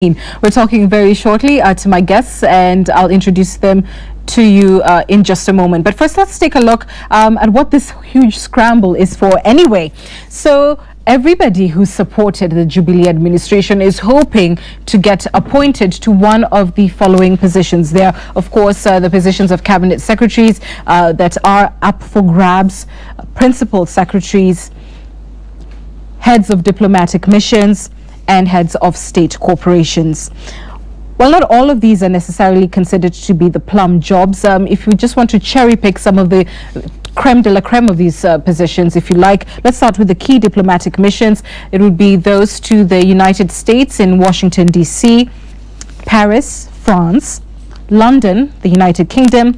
We're talking very shortly to my guests, and I'll introduce them to you in just a moment. But first, let's take a look at what this huge scramble is for anyway. So everybody who supported the Jubilee administration is hoping to get appointed to one of the following positions. There are, of course, the positions of cabinet secretaries that are up for grabs, principal secretaries, heads of diplomatic missions, and heads of state corporations. Well, not all of these are necessarily considered to be the plum jobs. If you just want to cherry pick some of the creme de la creme of these positions, if you like, let's start with the key diplomatic missions. It would be those to the United States in Washington, D.C., Paris, France, London, the United Kingdom,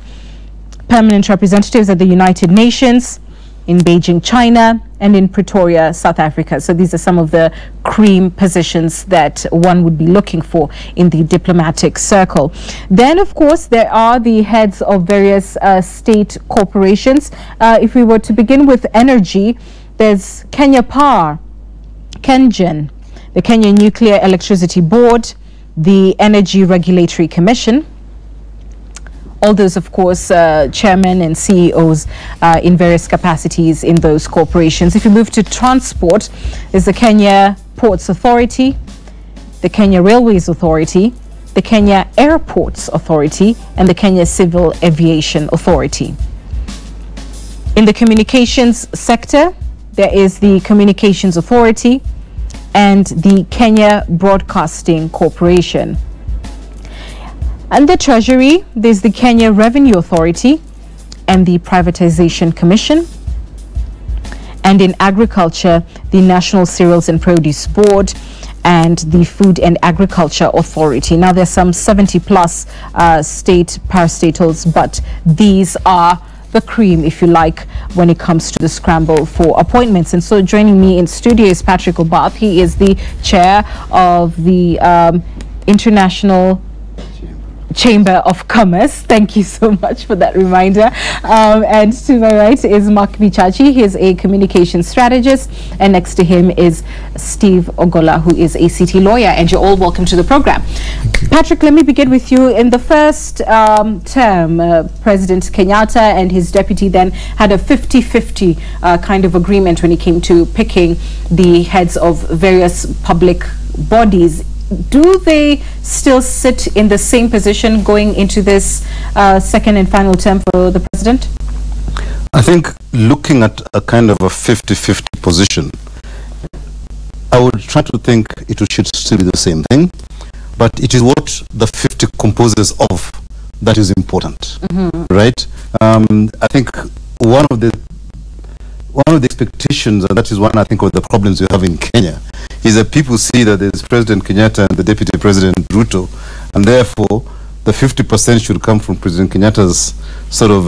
permanent representatives at the United Nations, in Beijing, China, and in Pretoria, South Africa. So these are some of the cream positions that one would be looking for in the diplomatic circle. Then, of course, there are the heads of various state corporations. If we were to begin with energy, there's Kenya Power, KenGen, the Kenya Nuclear Electricity Board, the Energy Regulatory Commission. All those, of course, chairmen and CEOs in various capacities in those corporations. If you move to transport, there's the Kenya Ports Authority, the Kenya Railways Authority, the Kenya Airports Authority, and the Kenya Civil Aviation Authority. In the communications sector, there is the Communications Authority and the Kenya Broadcasting Corporation. And the Treasury, there's the Kenya Revenue Authority and the Privatization Commission. And in agriculture, the National Cereals and Produce Board and the Food and Agriculture Authority. Now, there's some 70 plus state parastatals, but these are the cream, if you like, when it comes to the scramble for appointments. And so joining me in studio is Patrick Obath. He is the chair of the International Chamber of Commerce. Thank you so much for that reminder. And to my right is Mark Bichachi. He is a communication strategist. And next to him is Steve Ogola, who is a city lawyer. And you're all welcome to the program. Patrick, let me begin with you. In the first term, President Kenyatta and his deputy then had a 50-50 kind of agreement when it came to picking the heads of various public bodies. Do they still sit in the same position going into this second and final term for the president? I think looking at a kind of a 50-50 position, I would try to think it should still be the same thing, but it is what the 50 composes of that is important, right? I think one of the expectations, and that is one, I think, of the problems we have in Kenya, is that people see that there's President Kenyatta and the Deputy President Ruto, and therefore the 50% should come from President Kenyatta's sort of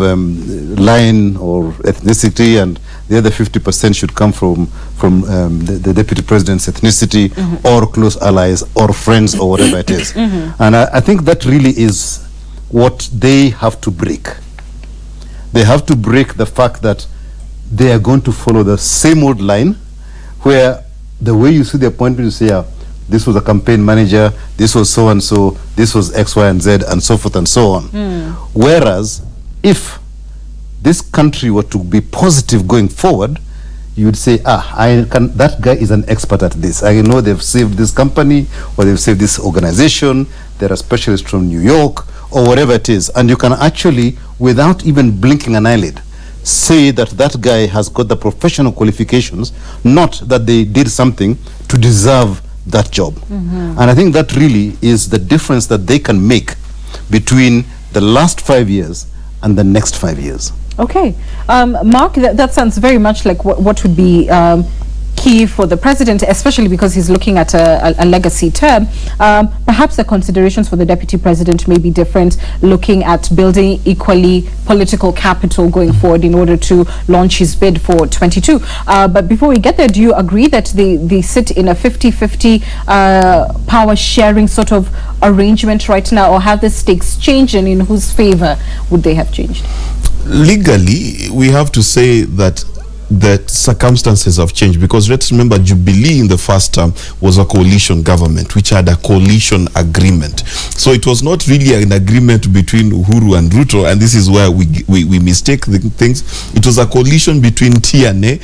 line or ethnicity, and the other 50% should come from the Deputy President's ethnicity, or close allies or friends or whatever it is. And I think that really is what they have to break. They have to break the fact that they are going to follow the same old line, where the way you see the appointment, you say, yeah, this was a campaign manager, this was so-and-so, this was X, Y, and Z, and so forth and so on. Whereas, if this country were to be positive going forward, you would say, that guy is an expert at this. I know they've saved this company, or they've saved this organization, there are specialists from New York, or whatever it is. And you can actually, without even blinking an eyelid, say that that guy has got the professional qualifications, not that they did something to deserve that job. And I think that really is the difference that they can make between the last 5 years and the next 5 years. Okay. Mark, that sounds very much like what would be key for the president, especially because he's looking at a legacy term. Perhaps the considerations for the deputy president may be different, looking at building equally political capital going forward in order to launch his bid for 22. But before we get there, do you agree that they sit in a 50-50 power sharing sort of arrangement right now, or have the stakes changed, and in whose favor would they have changed? Legally, we have to say that the circumstances have changed, because let's remember Jubilee in the first term was a coalition government which had a coalition agreement. So it was not really an agreement between Uhuru and Ruto, and this is where we mistake the things. It was a coalition between TNA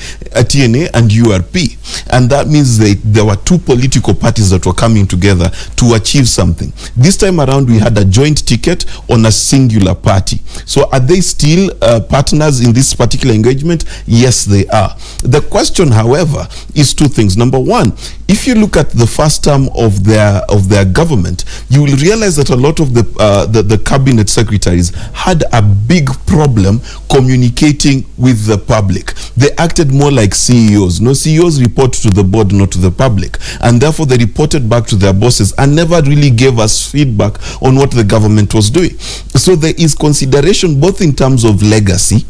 and URP, and that means that there were two political parties that were coming together to achieve something. This time around we had a joint ticket on a singular party. So are they still partners in this particular engagement? Yes, they are. The question, however, is two things. Number one, if you look at the first term of their government, you will realize that a lot of the cabinet secretaries had a big problem communicating with the public. They acted more like CEOs. No, CEOs report to the board, not to the public, and therefore they reported back to their bosses and never really gave us feedback on what the government was doing. So there is consideration both in terms of legacy,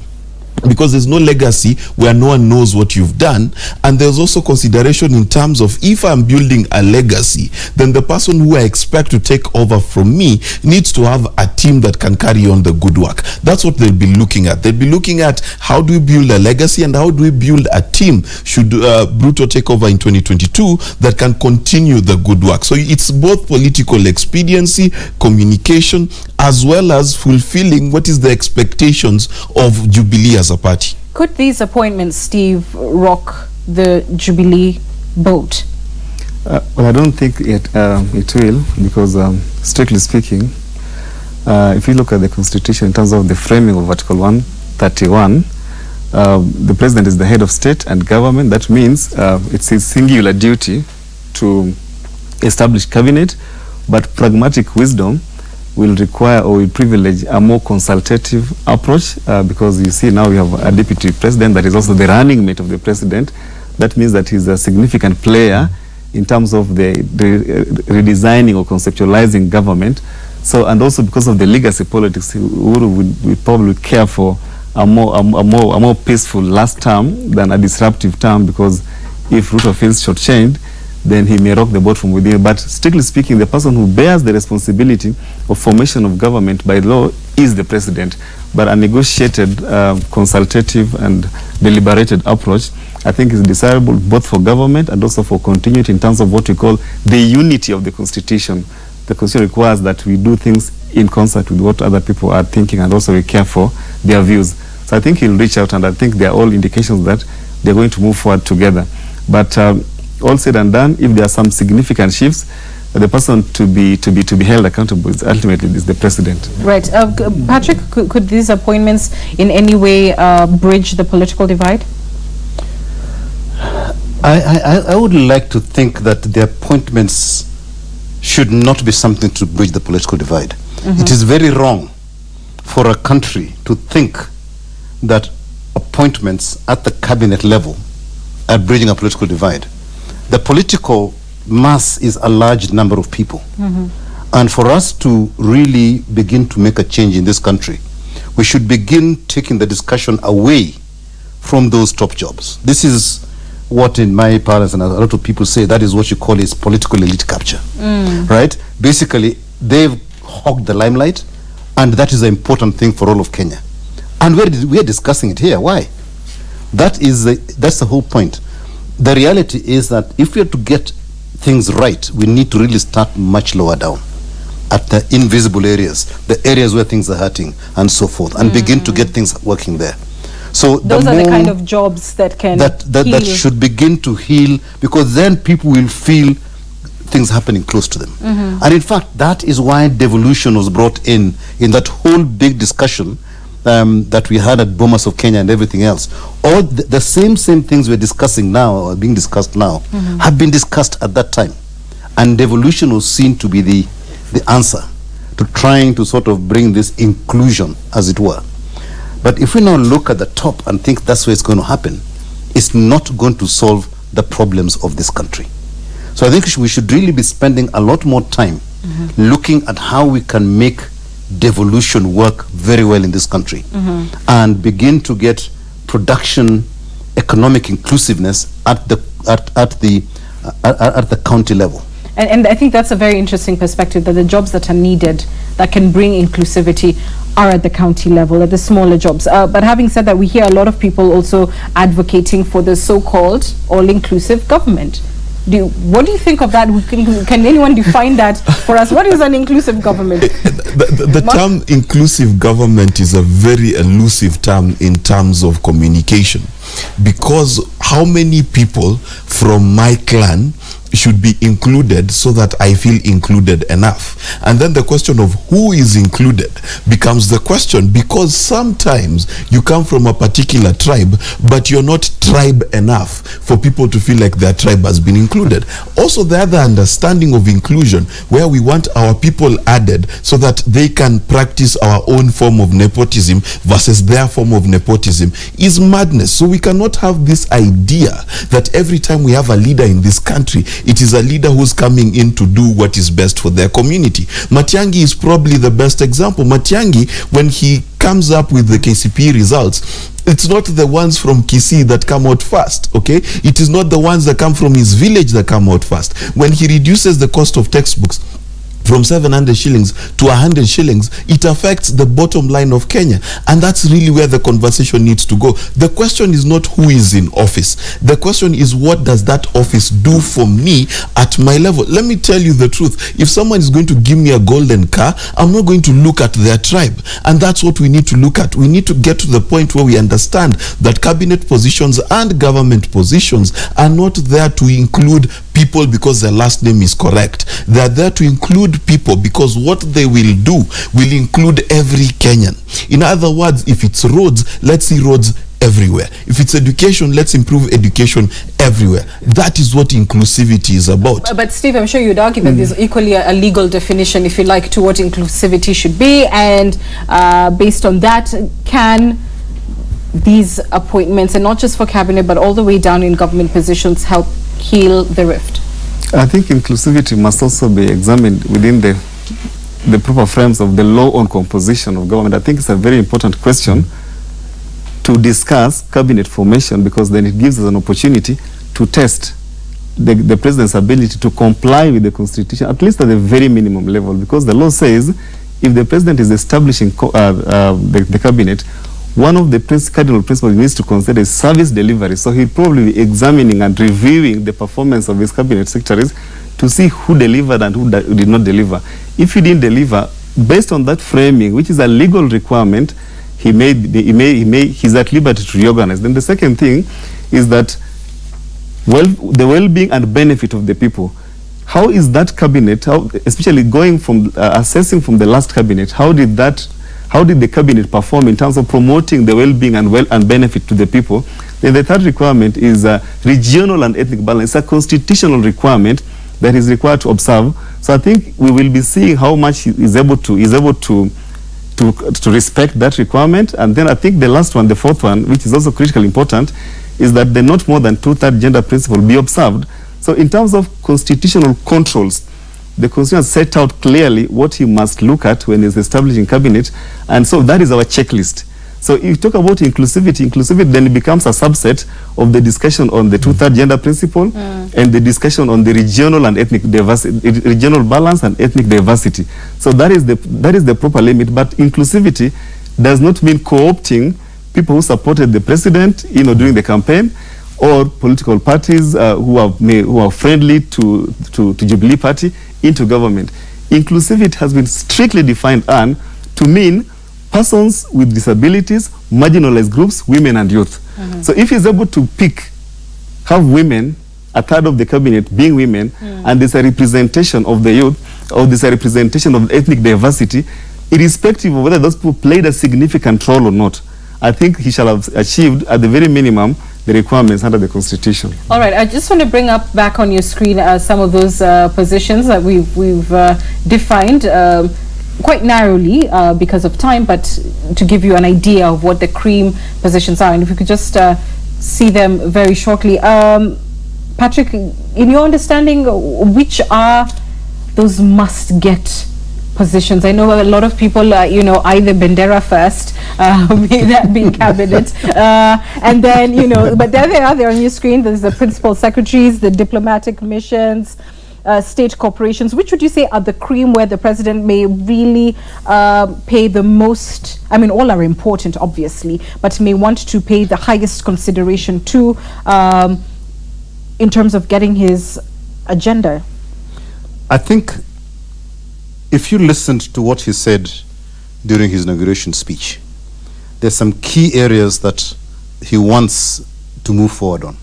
because there's no legacy where no one knows what you've done, and there's also consideration in terms of, if I'm building a legacy, then the person who I expect to take over from me needs to have a team that can carry on the good work. That's what they'll be looking at. They'll be looking at how do we build a legacy and how do we build a team, should Ruto take over in 2022, that can continue the good work. So it's both political expediency, communication, as well as fulfilling what is the expectations of Jubilee as a party. Could these appointments, Steve, rock the Jubilee boat? Well, I don't think it will, because strictly speaking, if you look at the Constitution in terms of the framing of Article 131, the President is the head of state and government. That means it's his singular duty to establish cabinet, but pragmatic wisdom will require or will privilege a more consultative approach, because you see now we have a deputy president that is also the running mate of the president. That means that he's a significant player in terms of the redesigning or conceptualizing government. So, and also because of the legacy politics, Uhuru would probably care for a more peaceful last term than a disruptive term, because if Ruto feels shortchanged, then he may rock the boat from within. But strictly speaking, the person who bears the responsibility of formation of government by law is the president. But a negotiated, consultative and deliberated approach, I think, is desirable both for government and also for continuity in terms of what we call the unity of the Constitution. The Constitution requires that we do things in concert with what other people are thinking, and also we care for their views. So I think he'll reach out, and I think there are all indications that they're going to move forward together. But all said and done, if there are some significant shifts, the person to be held accountable is ultimately the president. Right. Patrick, could these appointments in any way bridge the political divide? I would like to think that the appointments should not be something to bridge the political divide. It is very wrong for a country to think that appointments at the cabinet level are bridging a political divide. The political mass is a large number of people. And for us to really begin to make a change in this country, we should begin taking the discussion away from those top jobs. This is what, in my parlance, and a lot of people say, that is what you call is political elite capture. Right? Basically, they've hogged the limelight, and that is an important thing for all of Kenya. And we're discussing it here. Why? That's the whole point. The reality is that if we are to get things right, we need to really start much lower down at the invisible areas, the areas where things are hurting and so forth, and begin to get things working there. So those are the kind of jobs that can that should begin to heal, because then people will feel things happening close to them. And in fact, that is why devolution was brought in that whole big discussion that we had at Bomas of Kenya and everything else. All the same things we're discussing now, or being discussed now, have been discussed at that time. And devolution was seen to be the answer to trying to sort of bring this inclusion, as it were. But if we now look at the top and think that's where it's going to happen, it's not going to solve the problems of this country. So I think we should really be spending a lot more time looking at how we can make devolution work very well in this country, and begin to get production, economic inclusiveness at the county level. And I think that's a very interesting perspective, that the jobs that are needed that can bring inclusivity are at the county level, at the smaller jobs. But having said that, we hear a lot of people also advocating for the so-called all-inclusive government. What do you think of that? Can anyone define that for us? What is an inclusive government? The term inclusive government is a very elusive term in terms of communication, because how many people from my clan should be included so that I feel included enough? And then the question of who is included becomes the question, because sometimes you come from a particular tribe, but you're not tribe enough for people to feel like their tribe has been included. Also, the other understanding of inclusion, where we want our people added so that they can practice our own form of nepotism versus their form of nepotism, is madness. So we cannot have this idea that every time we have a leader in this country, it is a leader who's coming in to do what is best for their community. Matiang'i is probably the best example. Matiang'i, when he comes up with the KCPE results, it's not the ones from Kisii that come out first, okay? It is not the ones that come from his village that come out first. When he reduces the cost of textbooks from 700 shillings to 100 shillings, it affects the bottom line of Kenya. And that's really where the conversation needs to go. The question is not who is in office. The question is, what does that office do for me at my level? Let me tell you the truth. If someone is going to give me a golden car, I'm not going to look at their tribe. And that's what we need to look at. We need to get to the point where we understand that cabinet positions and government positions are not there to include people because their last name is correct. They are there to include people because what they will do will include every Kenyan. In other words, if it's roads, let's see roads everywhere. If it's education, let's improve education everywhere. That is what inclusivity is about. But Steve, I'm sure you'd argue that there's equally a legal definition, if you like, to what inclusivity should be, and based on that, can these appointments, and not just for cabinet but all the way down in government positions, help heal the rift? I think inclusivity must also be examined within the proper frames of the law on composition of government. I think it's a very important question to discuss cabinet formation, because then it gives us an opportunity to test the president's ability to comply with the constitution, at least at the very minimum level, because the law says if the president is establishing the cabinet, one of the cardinal principles he needs to consider is service delivery. So he'll probably be examining and reviewing the performance of his cabinet secretaries to see who delivered and who did not deliver. If he didn't deliver, based on that framing, which is a legal requirement, he's at liberty to reorganize. Then the second thing is that the well-being and benefit of the people. How is that cabinet, especially going from assessing from the last cabinet, how did the cabinet perform in terms of promoting the well-being and benefit to the people? Then the third requirement is regional and ethnic balance. It's a constitutional requirement that is required to observe. So I think we will be seeing how much he is able to respect that requirement. And then I think the last one, the fourth one, which is also critically important, is that the not more than two-thirds gender principle be observed. So in terms of constitutional controls, the Constitution set out clearly what he must look at when he's establishing cabinet, and so that is our checklist. So if you talk about inclusivity then it becomes a subset of the discussion on the two-thirds gender principle and the discussion on the regional and ethnic diversity, regional balance and ethnic diversity. So that is the proper limit. But inclusivity does not mean co-opting people who supported the president, during the campaign, or political parties who are friendly to Jubilee party into government. Inclusivity has been strictly defined to mean persons with disabilities, marginalized groups, women and youth. So if he's able to have women, a third of the cabinet being women, and there's a representation of the youth, or there's a representation of ethnic diversity, irrespective of whether those people played a significant role or not, I think he shall have achieved, at the very minimum, the requirements under the Constitution. All right, I just want to bring up back on your screen some of those positions that we've defined quite narrowly because of time, but to give you an idea of what the cream positions are. And if we could just see them very shortly. Patrick, in your understanding, which are those must-get positions? I know a lot of people, either Bendera first, that being cabinet, and then, but there they are, they're on your screen. There's the principal secretaries, the diplomatic missions, state corporations, which would you say are the cream where the president may really pay the most? I mean, all are important, obviously, but may want to pay the highest consideration to in terms of getting his agenda? I think if you listened to what he said during his inauguration speech, there's some key areas that he wants to move forward on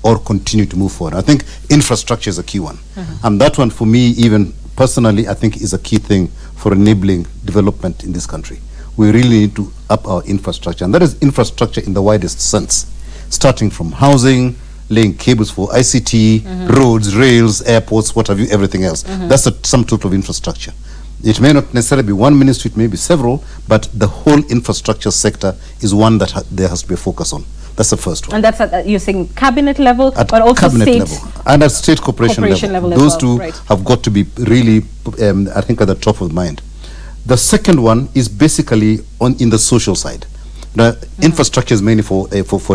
or continue to move forward. I think infrastructure is a key one. And that one, for me, even personally, I think is a key thing for enabling development in this country. We really need to up our infrastructure. And that is infrastructure in the widest sense, starting from housing, laying cables for ICT, roads, rails, airports, what have you, everything else. That's a sum total of infrastructure. It may not necessarily be one ministry, it may be several, but the whole infrastructure sector is one that there has to be a focus on. That's the first one. And that's at, you're saying cabinet level, at but also cabinet state level and at state corporation level. Those two have got to be really, I think, at the top of mind. The second one is basically in the social side. The infrastructure is mainly for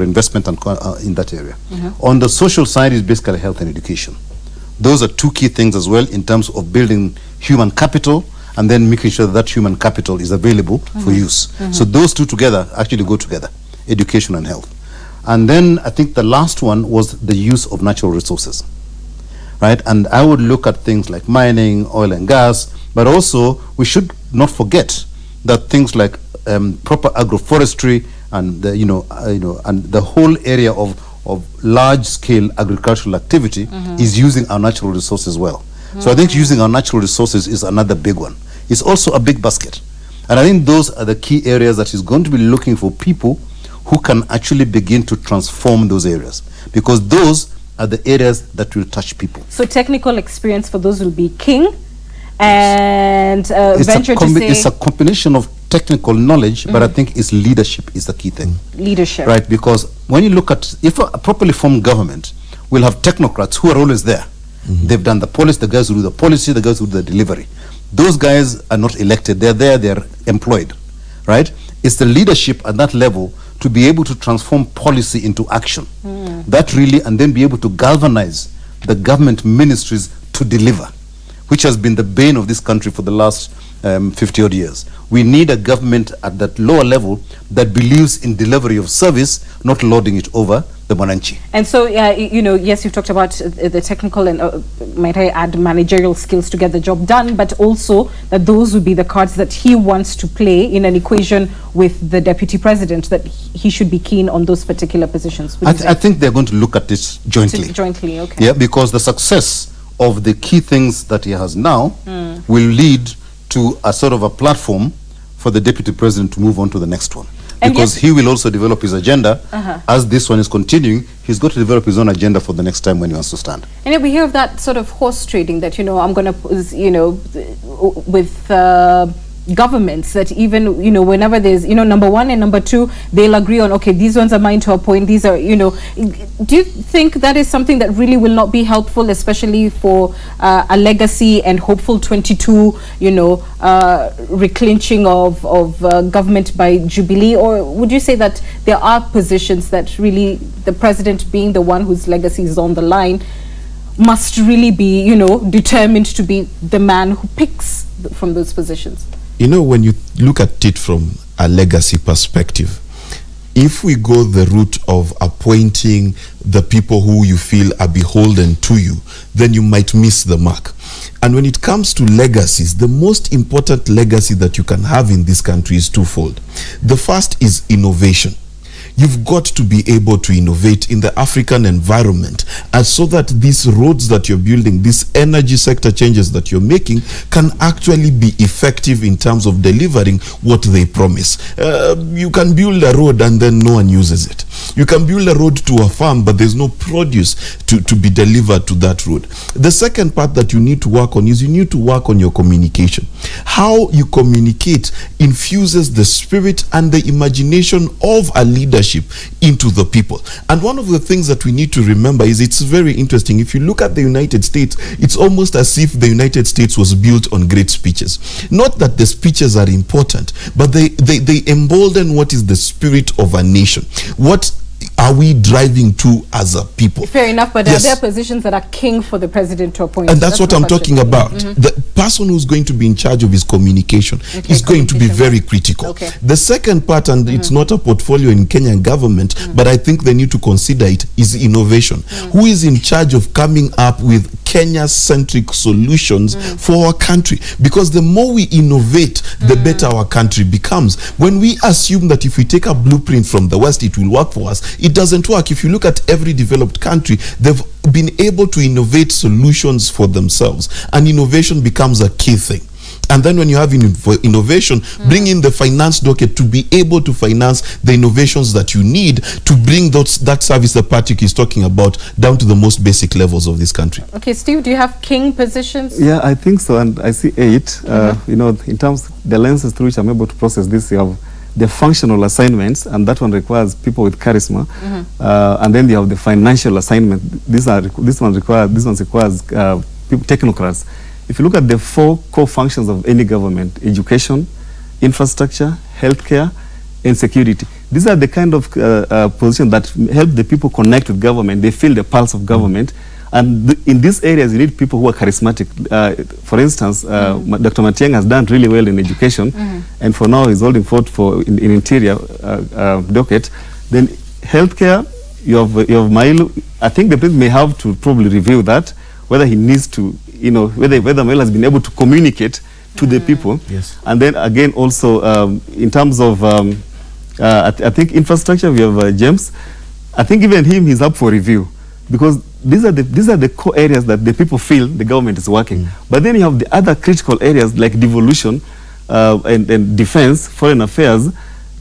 investment and in that area. On the social side is basically health and education. Those are two key things as well in terms of building human capital and then making sure that human capital is available for use. So those two together actually go together, education and health. And then I think the last one was the use of natural resources, right? And I would look at things like mining, oil and gas, but also we should not forget that things like proper agroforestry and and the whole area of large-scale agricultural activity is using our natural resources well. So I think using our natural resources is another big one. It's also a big basket. And I think those are the key areas that he's going to be looking for people who can actually begin to transform those areas, because those are the areas that will touch people. So technical experience for those will be king, and venture to say... It's a combination of technical knowledge, but I think it's leadership is the key thing. Leadership. Right, because when you look at, if a properly formed government will have technocrats who are always there. They've done the policy, the guys who do the policy, the guys who do the delivery. Those guys are not elected, they're there, they're employed, right? It's the leadership at that level to be able to transform policy into action. That really, and then be able to galvanize the government ministries to deliver, which has been the bane of this country for the last 50 odd years. We need a government at that lower level that believes in delivery of service, not lording it over the Mwananchi. And so, yes, you've talked about the technical and, might I add, managerial skills to get the job done, but also that those would be the cards that he wants to play in an equation with the deputy president, that he should be keen on those particular positions. I think they're going to look at this jointly. Jointly, okay. Yeah, because the success of the key things that he has now will lead to a sort of a platform for the deputy president to move on to the next one. And because he will also develop his agenda. As this one is continuing, he's got to develop his own agenda for the next time when he wants to stand. And we hear of that sort of horse trading that, I'm going to, with governments, that even, whenever there's, number one and number two, they'll agree on, okay, these ones are mine to appoint, these are, do you think that is something that really will not be helpful, especially for a legacy and hopeful 22, reclinching of government by Jubilee? Or would you say that there are positions that really the president, being the one whose legacy is on the line, must really be, determined to be the man who picks from those positions? When you look at it from a legacy perspective, if we go the route of appointing the people who you feel are beholden to you, then you might miss the mark. And when it comes to legacies, the most important legacy that you can have in this country is twofold. The first is innovation. You've got to be able to innovate in the African environment, and so that these roads that you're building, these energy sector changes that you're making, can actually be effective in terms of delivering what they promise. You can build a road and then no one uses it. You can build a road to a farm, but there's no produce to be delivered to that road. The second part that you need to work on is you need to work on your communication. How you communicate infuses the spirit and the imagination of a leadership into the people. And one of the things that we need to remember is, it's very interesting. If you look at the United States, it's almost as if the United States was built on great speeches. Not that the speeches are important, but they embolden what is the spirit of a nation. What are we driving to as a people? Fair enough, but Yes. are there positions that are king for the president to appoint? And that's what my I'm question. talking about. The person who's going to be in charge of his communication is going to be very critical. Okay. The second part, and it's not a portfolio in Kenyan government, but I think they need to consider it, is innovation. Who is in charge of coming up with Kenya-centric solutions for our country? Because the more we innovate, the better our country becomes. When we assume that if we take a blueprint from the West, it will work for us, it doesn't work. If you look at every developed country, they've been able to innovate solutions for themselves, and innovation becomes a key thing. And then when you have innovation, bring in the finance docket to be able to finance the innovations that you need to bring that service that Patrick is talking about down to the most basic levels of this country. Okay, Steve, do you have king positions? Yeah, I think so, and I see 8. You know, in terms of the lenses through which I'm able to process this, you have the functional assignments, and that one requires people with charisma, and then you have the financial assignment. This one requires technocrats. If you look at the 4 core functions of any government: education, infrastructure, healthcare, and security. These are the kind of positions that help the people connect with government. They feel the pulse of government. And in these areas, you need people who are charismatic. For instance, Dr. Matiang'i has done really well in education, and for now he's holding forth for in interior docket. Then healthcare, you have Mailu. I think the president may have to probably review that, whether he needs to, you know, whether Mailu has been able to communicate to the people. Yes. And then again, also in terms of, I think infrastructure, we have James. I think even him, he's up for review, because these are the core areas that the people feel the government is working. But then you have the other critical areas like devolution and defense, foreign affairs,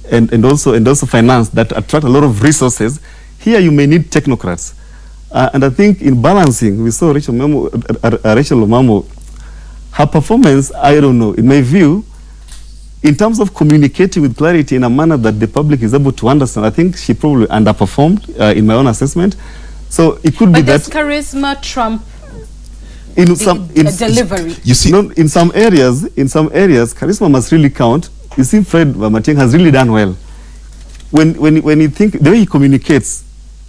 and also finance that attract a lot of resources. Here you may need technocrats. And I think in balancing, we saw Rachel Omamo, her performance, I don't know, in my view, in terms of communicating with clarity in a manner that the public is able to understand, I think she probably underperformed in my own assessment. So it could be that. But does charisma trump in some delivery? You see, in some areas, charisma must really count. You see, Fred Matiang'i has really done well. When you think the way he communicates,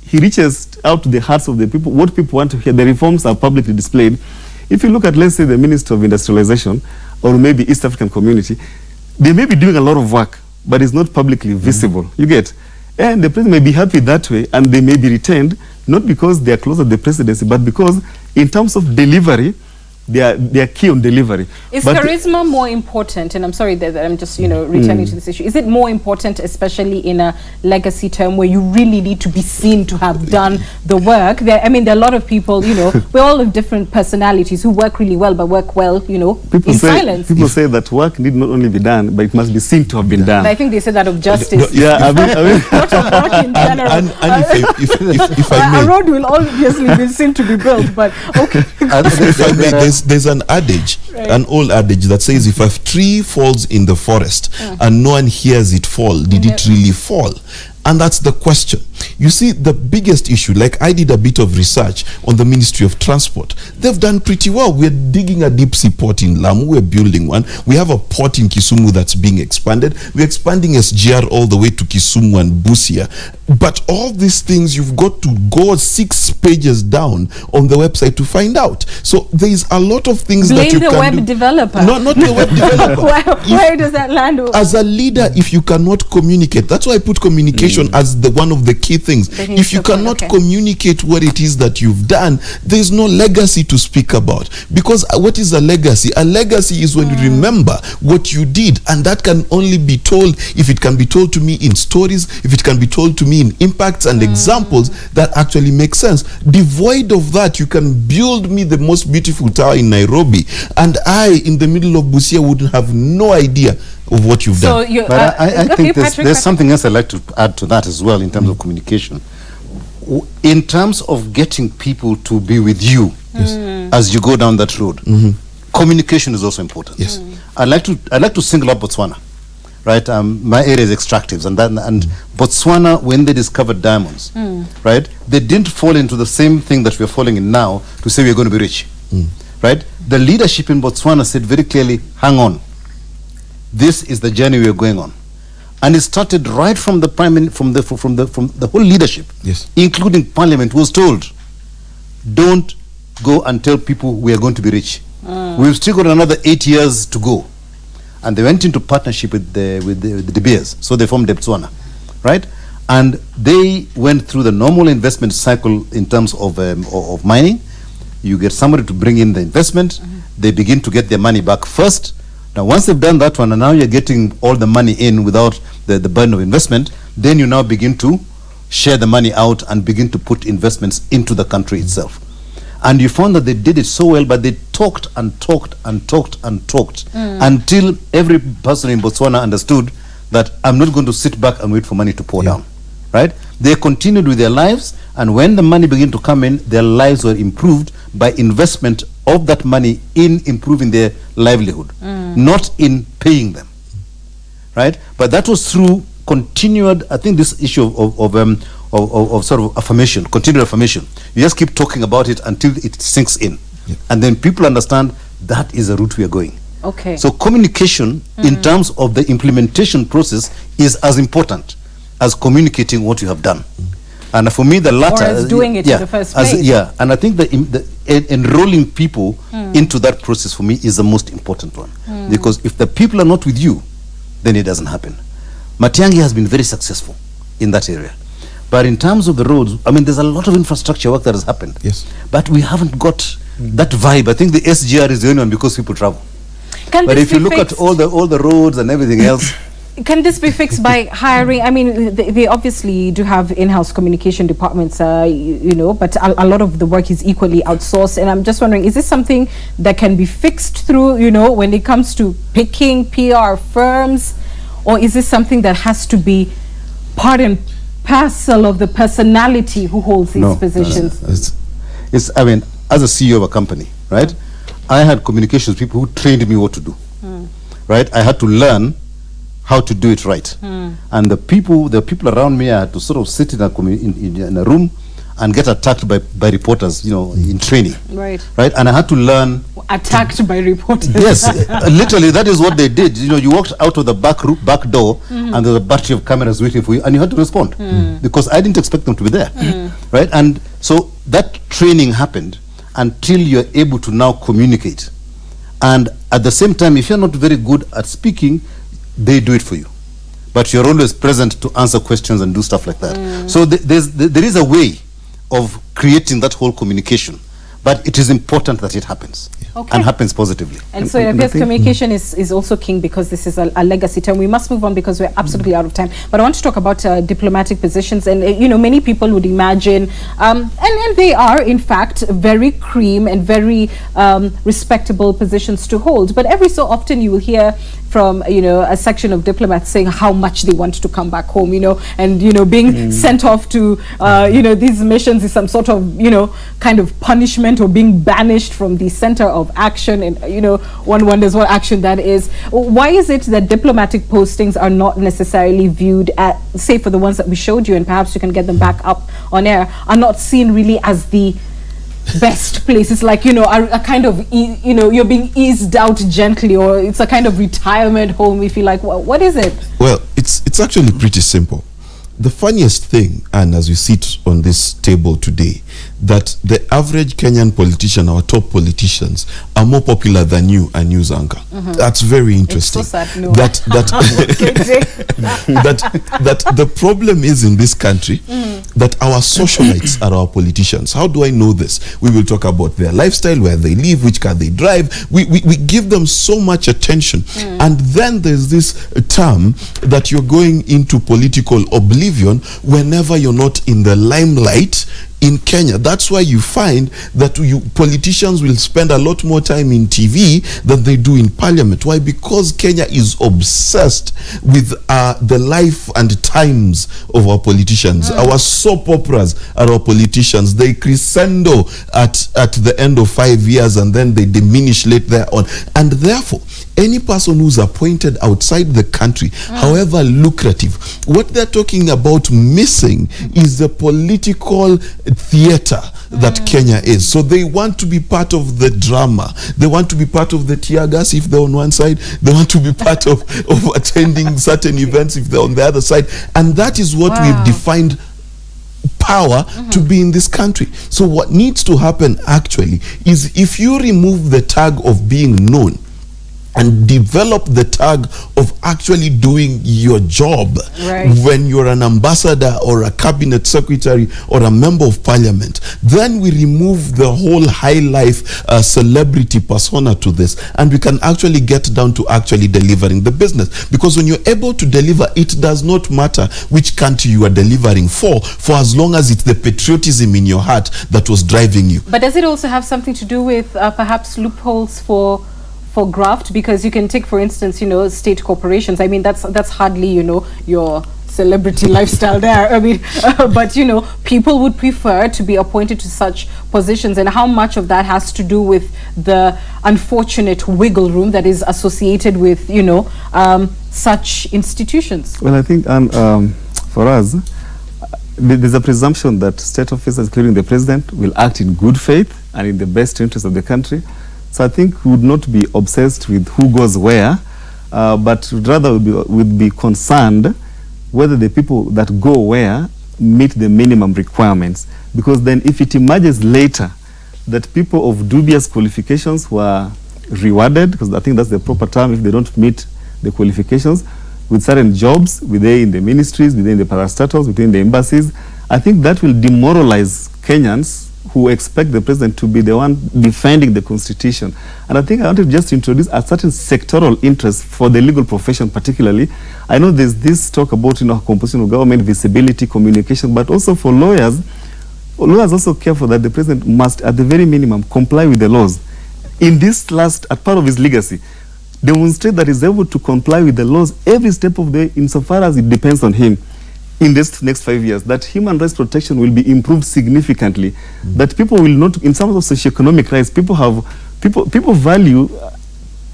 he reaches out to the hearts of the people. What people want to hear, the reforms are publicly displayed. If you look at, let's say, the Minister of Industrialization, or maybe East African Community, they may be doing a lot of work, but it's not publicly visible. You get? And the president may be happy that way, and they may be retained, not because they are close to the presidency, but because in terms of delivery, they are key on delivery. Is but charisma more important? And I'm sorry that I'm just, you know, returning to this issue. Is it more important, especially in a legacy term where you really need to be seen to have done the work? There are a lot of people, you know, we all have different personalities who work really well, but work well, you know, in silence. People say that work need not only be done, but it must be seen to have been done. And I think they said that of justice. Yeah, I mean Not of work in general. and if I may, a road will obviously be seen to be built, but okay. if I may, there's an adage, an old adage that says, if a tree falls in the forest and no one hears it fall, did it really fall? And that's the question. You see, the biggest issue, like I did a bit of research on the Ministry of Transport. They've done pretty well. We're digging a deep sea port in Lamu. We're building one. We have a port in Kisumu that's being expanded. We're expanding SGR all the way to Kisumu and Busia. But all these things, you've got to go 6 pages down on the website to find out. So there's a lot of things that you can do. Blame the web developer. No, not the web developer. Where does that land? As a leader, if you cannot communicate, that's why I put communication as one of the key things. If you cannot communicate what it is that you've done, there's no legacy to speak about. Because what is a legacy? A legacy is when you remember what you did, and that can only be told if it can be told to me in stories, if it can be told to me in impacts and examples that actually make sense. Devoid of that, you can build me the most beautiful tower in Nairobi, and I, in the middle of Busia, would have no idea of what you've done. But I think there's something else I'd like to add to that as well in terms of communication. In terms of getting people to be with you as you go down that road, communication is also important. Yes. I'd like to single out Botswana. Right, my area is extractives, and Botswana, when they discovered diamonds, right, they didn't fall into the same thing that we're falling in now to say we're going to be rich, right? The leadership in Botswana said very clearly, hang on, this is the journey we're going on. And it started right from the from the whole leadership, Yes. including Parliament, was told, don't go and tell people we are going to be rich. We've still got another 8 years to go. And they went into partnership with the De Beers, so they formed Botswana, right? And they went through the normal investment cycle in terms of mining. You get somebody to bring in the investment. They begin to get their money back first. Now, once they've done that one, and now you're getting all the money in without the burden of investment, then you now begin to share the money out and begin to put investments into the country itself. And you found that they did it so well, but they talked and talked and talked and talked until every person in Botswana understood that I'm not going to sit back and wait for money to pour down, right? They continued with their lives, and when the money began to come in, their lives were improved by investment of that money in improving their livelihood, not in paying them, right? But that was through continued, I think this issue of sort of affirmation, continued affirmation. You just keep talking about it until it sinks in. And then people understand that is the route we are going. Okay. So communication in terms of the implementation process is as important as communicating what you have done. And for me, the latter... Or as doing it in the first place. Yeah, and I think the enrolling people into that process for me is the most important one. Because if the people are not with you, then it doesn't happen. Matiang'i has been very successful in that area. But in terms of the roads, I mean, there's a lot of infrastructure work that has happened. Yes. But we haven't got that vibe. I think the SGR is the only one because people travel. But if you look at all the roads and everything else... Can this be fixed by hiring? I mean, they obviously do have in-house communication departments, you know, but a lot of the work is equally outsourced. And I'm just wondering, is this something that can be fixed through, you know, when it comes to picking PR firms? Or is this something that has to be part and parcel of the personality who holds these positions? It's, I mean, as a CEO of a company, right, I had communications people who trained me what to do, right? I had to learn how to do it right. And the people around me, I had to sort of sit in a room and get attacked by reporters, you know, in training. Right. And I had to learn. Attacked by reporters. Yes, literally, that is what they did. You know, you walked out of the back door and there's a battery of cameras waiting for you and you had to respond because I didn't expect them to be there. Right. And so that training happened until you're able to now communicate. And at the same time, if you're not very good at speaking, they do it for you, but you're always present to answer questions and do stuff like that. So there is a way of creating that whole communication, but it is important that it happens and happens positively. And so it appears communication is also king because this is a legacy term. We must move on because we're absolutely out of time. But I want to talk about diplomatic positions. And, you know, many people would imagine, and they are, in fact, very cream and very respectable positions to hold. But every so often you will hear from, you know, a section of diplomats saying how much they want to come back home, you know, and, you know, being sent off to, you know, these missions is some sort of, you know, kind of punishment or being banished from the center of action. And, you know, one wonders what action that is. Why is it that diplomatic postings are not necessarily viewed at, say, for the ones that we showed you, and perhaps you can get them back up on air, are not seen really as the best places, like, you know, a kind of, you know, you're being eased out gently, or it's a kind of retirement home, if you like? What is it? Well, it's actually pretty simple. The funniest thing, and as we sit on this table today, that the average Kenyan politician, our top politicians, are more popular than you, a news anchor. That's very interesting. It's so sad, no. That the problem is in this country that our socialites are our politicians. How do I know this? We will talk about their lifestyle, where they live, which car they drive. We give them so much attention. And then there's this term that you're going into political oblivion whenever you're not in the limelight in Kenya. That's why you find that politicians will spend a lot more time in TV than they do in parliament. Why? Because Kenya is obsessed with the life and times of our politicians. Our soap operas are our politicians. They crescendo at the end of 5 years and then they diminish later on. And therefore, any person who's appointed outside the country, however lucrative, what they're talking about missing is the political theater that Kenya is. So they want to be part of the drama. They want to be part of the tear gas if they're on one side. They want to be part of attending certain events if they're on the other side. And that is what we've defined power to be in this country. So what needs to happen actually is, if you remove the tag of being known and develop the tag of actually doing your job, when you're an ambassador or a cabinet secretary or a member of parliament, then we remove the whole high life celebrity persona to this, and we can actually get down to actually delivering the business. Because when you're able to deliver, it does not matter which country you are delivering for as long as it's the patriotism in your heart that was driving you. But does it also have something to do with perhaps loopholes for graft? Because you can take, for instance, state corporations. I mean, that's hardly, your celebrity lifestyle there. I mean, but, people would prefer to be appointed to such positions. And how much of that has to do with the unfortunate wiggle room that is associated with, such institutions? Well, I think for us, there's a presumption that state officers, including the president, will act in good faith and in the best interest of the country. So I think we would not be obsessed with who goes where, but rather would be concerned whether the people that go where meet the minimum requirements. Because then if it emerges later that people of dubious qualifications were rewarded, because I think that's the proper term if they don't meet the qualifications, with certain jobs within the ministries, within the parastatals, within the embassies, I think that will demoralize Kenyans who expect the president to be the one defending the constitution. And I think I want to just introduce a certain sectoral interest for the legal profession particularly. I know there's this talk about composition of government, visibility, communication, but also for lawyers also care for that the president must at the very minimum comply with the laws. In this last, as part of his legacy, demonstrate that he's able to comply with the laws every step of the way insofar as it depends on him. In this next 5 years, that human rights protection will be improved significantly, that people will not, in terms of socioeconomic rights, people value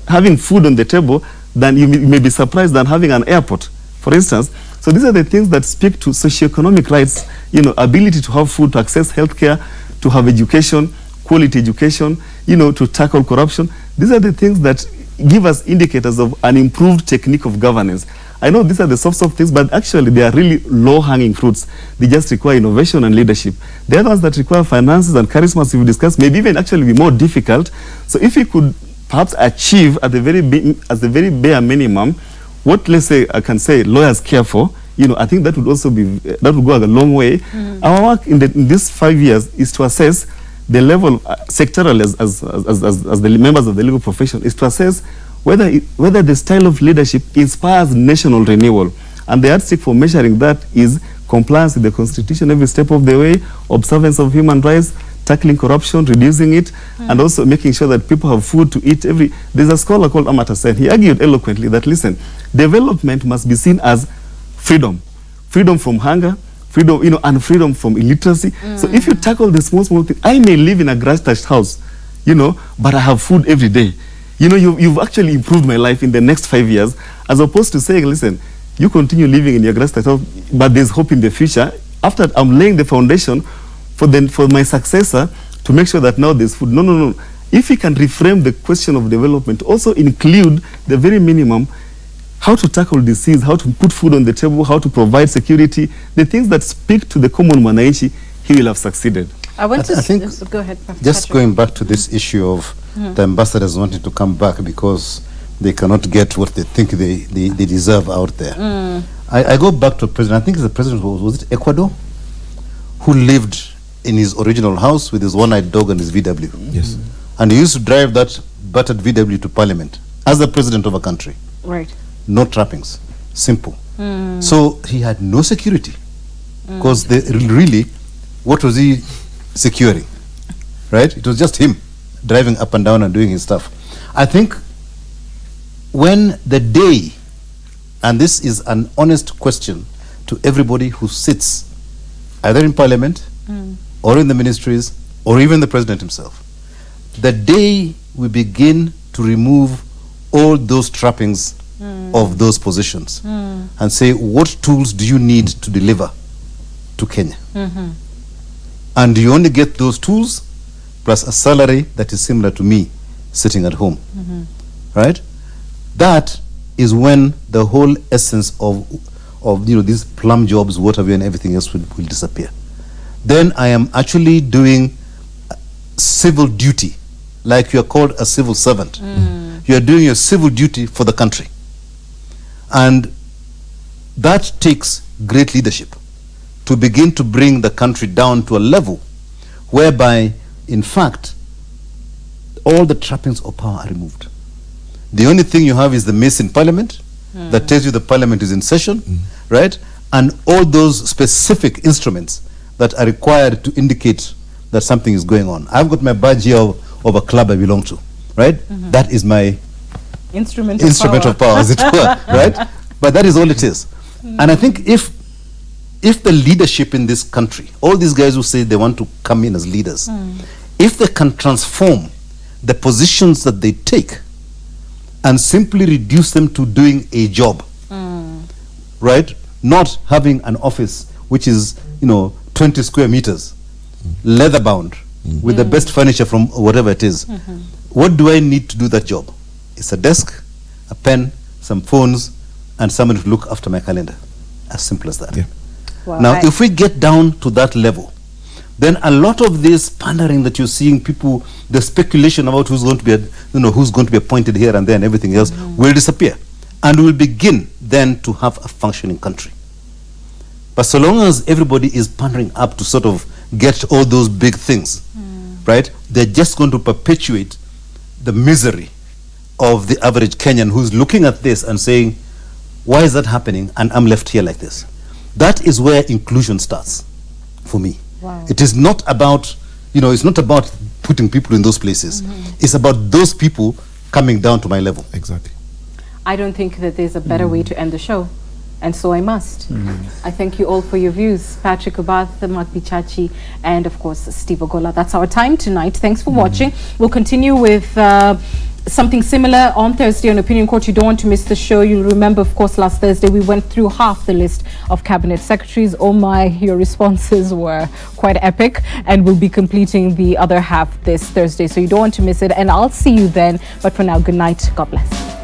having food on the table than you may be surprised than having an airport, for instance. So these are the things that speak to socioeconomic rights, ability to have food, to access healthcare, to have education, quality education, to tackle corruption. These are the things that give us indicators of an improved technique of governance. I know these are the soft things, but actually they are really low-hanging fruits. They just require innovation and leadership. The others that require finances and charisma, as we've discussed, maybe even actually be more difficult. So if we could perhaps achieve at the very bare minimum what, let's say, I can say lawyers care for, I think that would also be, that would go a long way. Our work in these 5 years is to assess the level, sectoral as the members of the legal profession, is to assess whether the style of leadership inspires national renewal. And the yardstick for measuring that is compliance with the constitution every step of the way, observance of human rights, tackling corruption, reducing it, and also making sure that people have food to eat every... There's a scholar called Amartya Sen. He argued eloquently that, listen, development must be seen as freedom. Freedom from hunger, freedom, and freedom from illiteracy. So if you tackle the small thing, I may live in a grass-thatched house, but I have food every day. You've actually improved my life in the next 5 years, as opposed to saying, listen, you continue living in your grass-thatched house, but there's hope in the future. After I'm laying the foundation for my successor to make sure that now there's food. No. If we can reframe the question of development, also include the very minimum, how to tackle disease, how to put food on the table, how to provide security, the things that speak to the common mwananchi, he will have succeeded. I think go ahead, just Patrick. going back to this issue of the ambassadors wanting to come back because they cannot get what they think they deserve out there. I go back to a president, I think the president was it Ecuador, who lived in his original house with his one-eyed dog and his VW. Yes. And he used to drive that battered VW to parliament as the president of a country. Right. No trappings. Simple. So he had no security. Because really, what was he securing? Right? It was just him driving up and down and doing his stuff. I think when the day, and this is an honest question to everybody who sits either in parliament or in the ministries or even the president himself, the day we begin to remove all those trappings of those positions and say, what tools do you need to deliver to Kenya? And you only get those tools plus a salary that is similar to me sitting at home, right? That is when the whole essence of these plum jobs, whatever, and everything else will disappear. Then I am actually doing civil duty, like you are called a civil servant. You are doing your civil duty for the country. And that takes great leadership to begin to bring the country down to a level whereby, in fact, all the trappings of power are removed. The only thing you have is the mace in parliament that tells you the parliament is in session, right? And all those specific instruments that are required to indicate that something is going on. I've got my badge here of a club I belong to, right? That is my instrument of power, as it were, right? But that is all it is. And I think if the leadership in this country, all these guys who say they want to come in as leaders, if they can transform the positions that they take and simply reduce them to doing a job, right? Not having an office which is, 20 square meters, leather bound, with the best furniture from whatever it is. What do I need to do that job? It's a desk, a pen, some phones, and someone to look after my calendar. As simple as that. Yeah. Wow. Now, if we get down to that level, then a lot of this pandering that you're seeing, people, the speculation about who's going to be, who's going to be appointed here and there and everything else will disappear. And we'll begin then to have a functioning country. But so long as everybody is pandering up to sort of get all those big things, right, they're just going to perpetuate the misery of the average Kenyan who's looking at this and saying, why is that happening and I'm left here like this? That is where inclusion starts for me. Wow. It is not about, it's not about putting people in those places. It's about those people coming down to my level. Exactly. I don't think that there's a better way to end the show, and so I must. I thank you all for your views. Patrick Obath, Mark Bichachi, and of course Steve Ogola. That's our time tonight. Thanks for watching. We'll continue with something similar on Thursday on Opinion Court. You don't want to miss the show. You'll remember, of course, last Thursday we went through half the list of cabinet secretaries. Oh my, your responses were quite epic, and we'll be completing the other half this Thursday, so you don't want to miss it. And I'll see you then. But for now, good night. God bless.